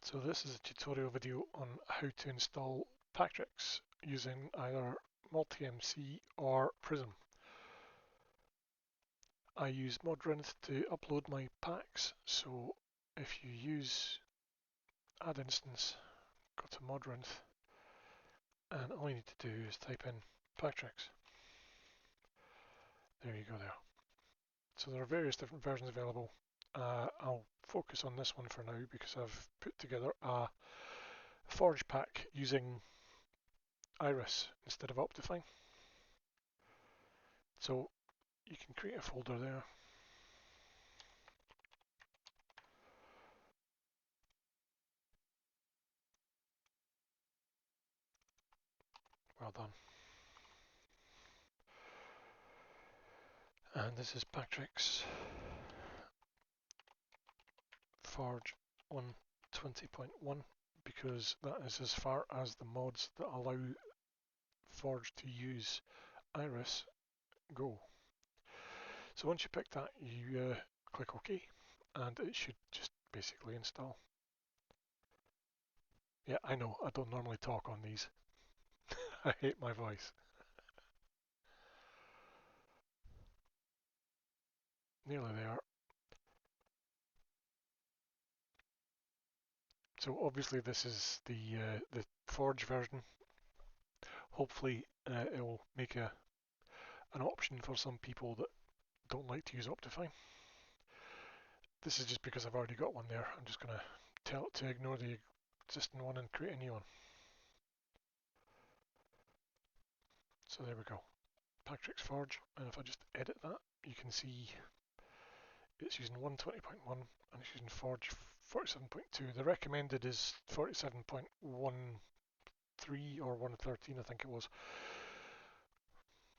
So this is a tutorial video on how to install Packtrix using either MultiMC or Prism. I use Modrinth to upload my packs, so if you use add instance, go to Modrinth, and all you need to do is type in Packtrix. There you go there. So there are various different versions available. I'll focus on this one for now because I've put together a Forge pack using Iris instead of Optifine. So you can create a folder there. Well done. And this is Packtrix Forge 1.20.1 because that is as far as the mods that allow Forge to use Iris go. So once you pick that, you click OK, and it should just basically install. Yeah, I know, I don't normally talk on these. I hate my voice. Nearly there. So obviously this is the Forge version. Hopefully it will make an option for some people that don't like to use Optifine. This is just because I've already got one there. I'm just going to tell it to ignore the existing one and create a new one. So there we go. Packtrix Forge, and if I just edit that, you can see it's using 1.20.1 and it's using Forge 47.2. The recommended is 47.13 or 1.13, I think it was.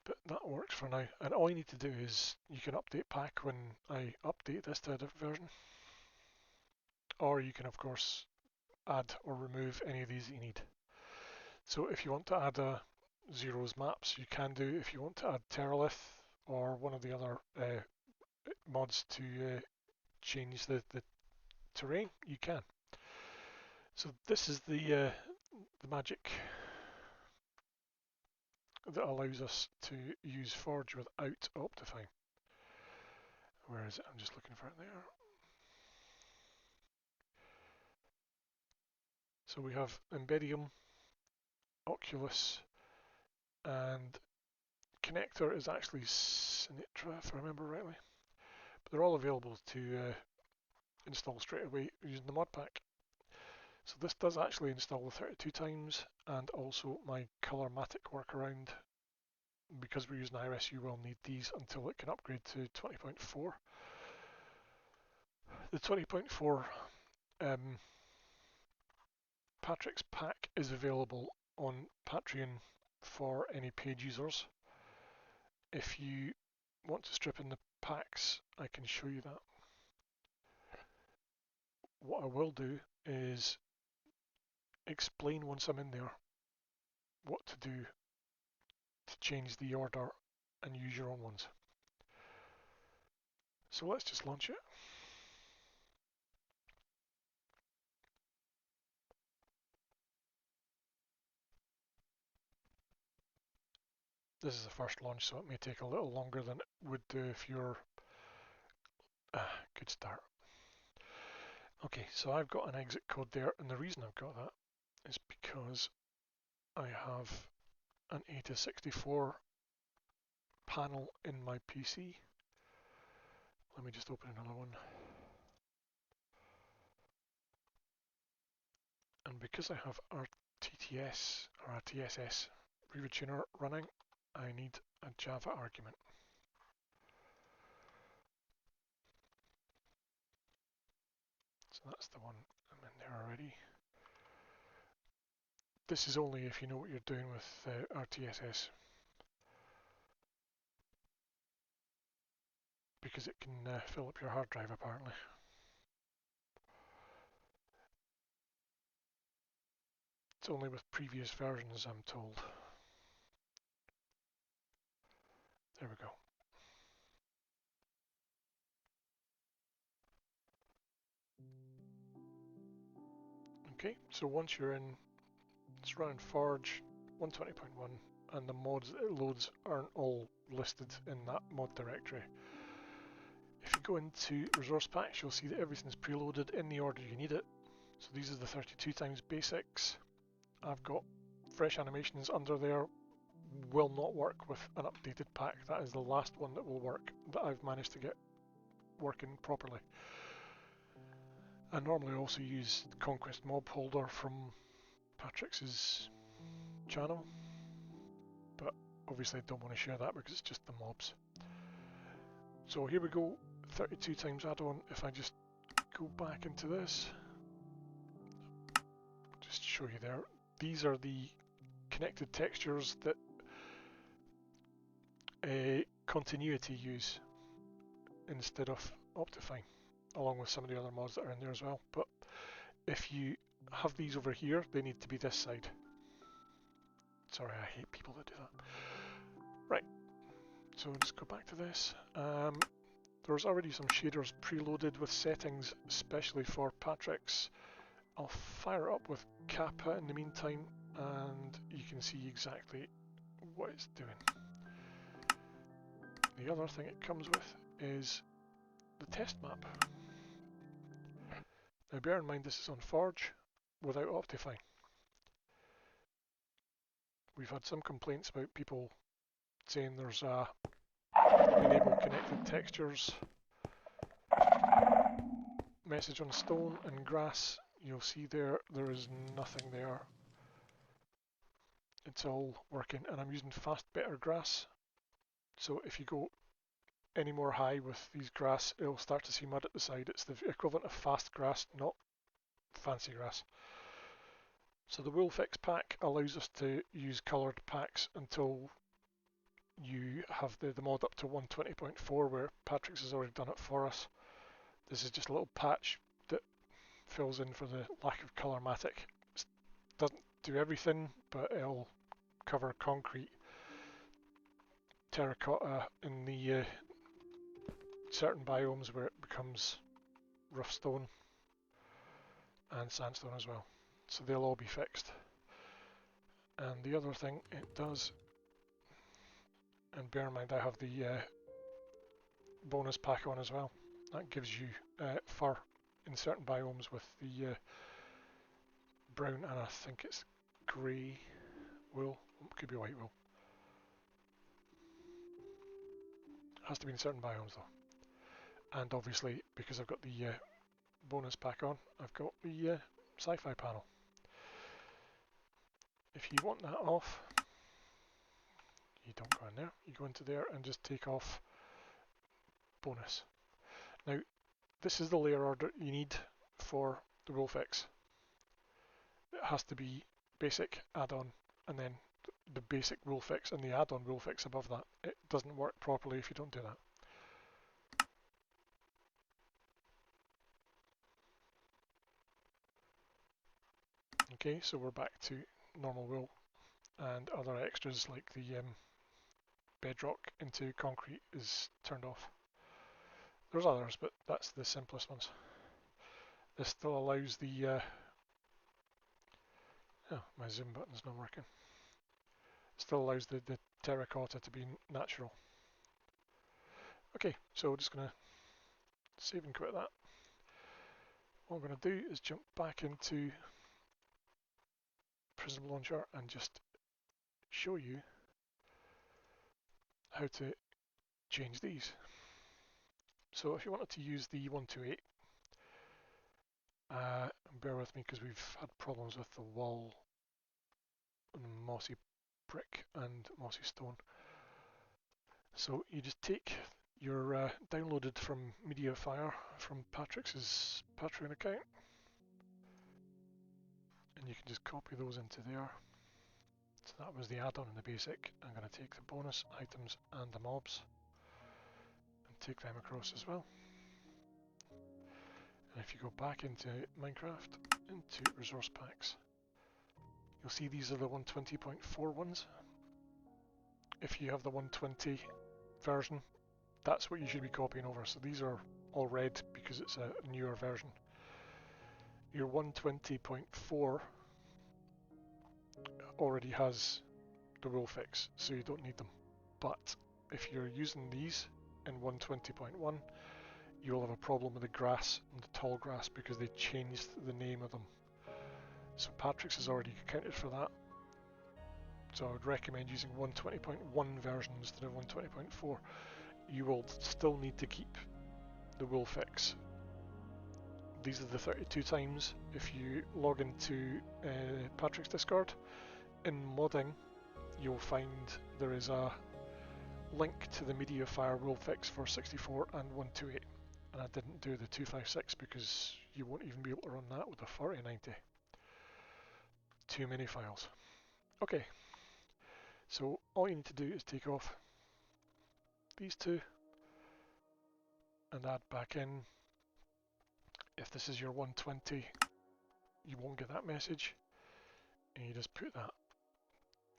But that works for now. And all you need to do is you can update pack when I update this to a different version. Or you can, of course, add or remove any of these that you need. So if you want to add a zeros maps, you can do. If you want to add Terralith or one of the other mods to change the terrain, you can. So this is the magic that allows us to use Forge without Optifine. Where is it? I'm just looking for it there. So we have Embedium, Oculus, and Connector is actually Sinytra, if I remember rightly. But they're all available to install straight away using the Modpack. So this does actually install the 32 times and also my Colormatic workaround. Because we're using Iris, you will need these until it can upgrade to 20.4. The 20.4 Packtrix pack is available on Patreon for any paid users. If you want to strip in the packs, I can show you that. What I will do is explain once I'm in there what to do to change the order and use your own ones. So let's just launch it. This is the first launch, so it may take a little longer than it would do if you're good start. Okay, so I've got an exit code there, and the reason I've got that is because I have an 8064 panel in my PC. Let me just open another one. And because I have RTTS or RTSS ReaderTuner running, I need a Java argument. So that's the one I'm in there already. This is only if you know what you're doing with RTSS, because it can fill up your hard drive apparently. It's only with previous versions, I'm told. There we go. Okay, so once you're in, it's running Forge 120.1, and the mods it loads aren't all listed in that mod directory. If you go into resource packs, you'll see that everything's preloaded in the order you need it. So these are the 32 times basics. I've got fresh animations under there, will not work with an updated pack. That is the last one that will work that I've managed to get working properly. I normally also use the Conquest mob holder from Packtrix's channel, but obviously I don't want to share that because it's just the mobs. So here we go, 32 times add-on. If I just go back into this, just show you there, these are the connected textures that Continuity use instead of Optifine, along with some of the other mods that are in there as well. But if you have these over here, they need to be this side. Sorry, I hate people that do that. Right, so just go back to this. There's already some shaders preloaded with settings, especially for Packtrix. I'll fire it up with Kappa in the meantime, and you can see exactly what it's doing. The other thing it comes with is the test map. Now bear in mind this is on Forge without Optifine. We've had some complaints about people saying there's a enable connected textures message on stone and grass. You'll see there is nothing there. It's all working, and I'm using fast better grass. So if you go any more high with these grass, it'll start to see mud at the side. It's the equivalent of fast grass, not fancy grass. So the wool fix pack allows us to use coloured packs until you have the mod up to 120.4, where Packtrix has already done it for us. This is just a little patch that fills in for the lack of Colormatic. It doesn't do everything, but it'll cover concrete, terracotta in the certain biomes where it becomes rough stone, and sandstone as well. So they'll all be fixed. And the other thing it does, and bear in mind I have the bonus pack on as well, that gives you fur in certain biomes with the brown and I think it's grey wool, it could be white wool. It has to be in certain biomes though. And obviously because I've got the bonus pack on, I've got the sci-fi panel. If you want that off, you don't go in there, you go into there and just take off bonus. Now this is the layer order you need for the wool fix. It has to be basic, add-on, and then the basic wool fix and the add-on wool fix above that. It doesn't work properly if you don't do that. Okay, so we're back to normal wool, and other extras like the bedrock into concrete is turned off. There's others, but that's the simplest ones. This still allows the oh, my zoom button's not working. Still allows the terracotta to be natural. Okay, so we're just going to save and quit that. What I'm going to do is jump back into Prism Launcher and just show you how to change these. So if you wanted to use the 128, bear with me because we've had problems with the wall and mossy brick and mossy stone. So you just take your downloaded from MediaFire from Packtrix's Patreon account, and you can just copy those into there. So that was the add-on and the basic. I'm going to take the bonus items and the mobs and take them across as well. And if you go back into Minecraft, into resource packs, you'll see these are the 120.4 ones. If you have the 120 version, that's what you should be copying over. So these are all red because it's a newer version. Your 120.4 already has the rule fix, so you don't need them. But if you're using these in 120.1, you'll have a problem with the grass and the tall grass because they changed the name of them. So Packtrix has already accounted for that. So I would recommend using 120.1 version instead of 120.4. You will still need to keep the rule fix. These are the 32 times. If you log into Packtrix Discord, in modding, you'll find there is a link to the MediaFire rule fix for 64 and 128. And I didn't do the 256 because you won't even be able to run that with a 4090. Too many files. Okay, so all you need to do is take off these two and add back in. If this is your 120, you won't get that message, and you just put that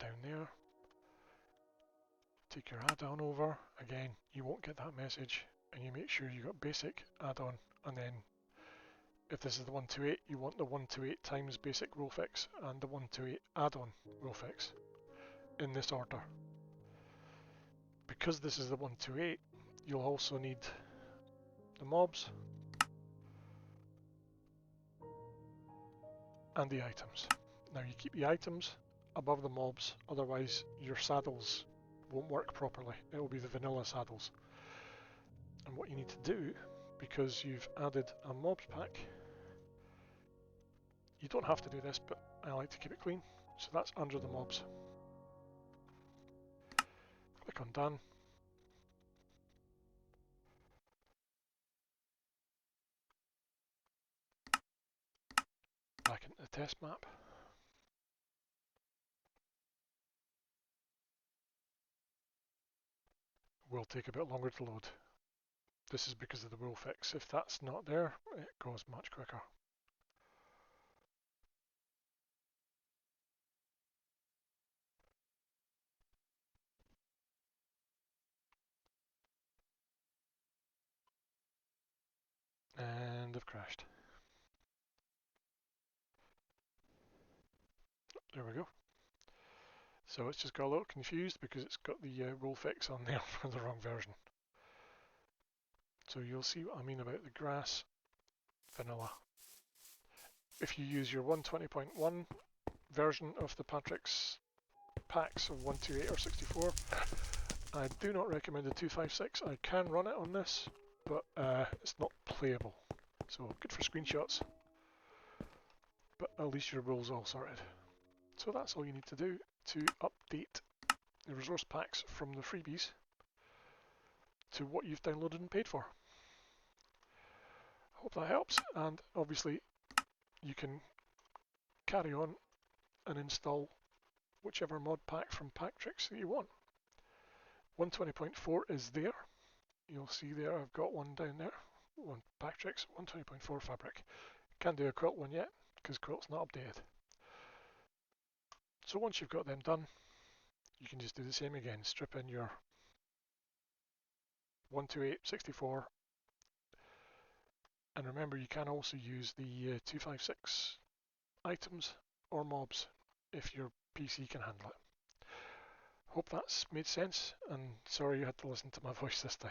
down there. Take your add-on over, again you won't get that message, and you make sure you got basic add-on, and then if this is the 128, you want the 128 times basic rule fix and the 128 add-on rule fix in this order. Because this is the 128, you'll also need the mobs and the items. Now you keep the items above the mobs, otherwise your saddles won't work properly. It will be the vanilla saddles. And what you need to do, because you've added a mobs pack, you don't have to do this, but I like to keep it clean. So that's under the mobs. Click on done. Back into the test map. Will take a bit longer to load. This is because of the rule fix. If that's not there, it goes much quicker. And I've crashed. There we go. So it's just got a little confused because it's got the rule fix on there for the wrong version. So you'll see what I mean about the grass vanilla. If you use your 120.1 version of the Packtrix packs of 128 or 64, I do not recommend the 256. I can run it on this, but it's not playable. So good for screenshots, but at least your rules all sorted. So that's all you need to do to update the resource packs from the freebies to what you've downloaded and paid for. Hope that helps, and obviously you can carry on and install whichever mod pack from Packtrix that you want. 120.4 is there. You'll see there I've got one down there. One Packtrix 120.4 fabric. Can't do a Quilt one yet because Quilt's not updated. So once you've got them done, you can just do the same again. Strip in your 128, 64, and remember you can also use the 256 items or mobs if your PC can handle it. Hope that's made sense, and sorry you had to listen to my voice this time.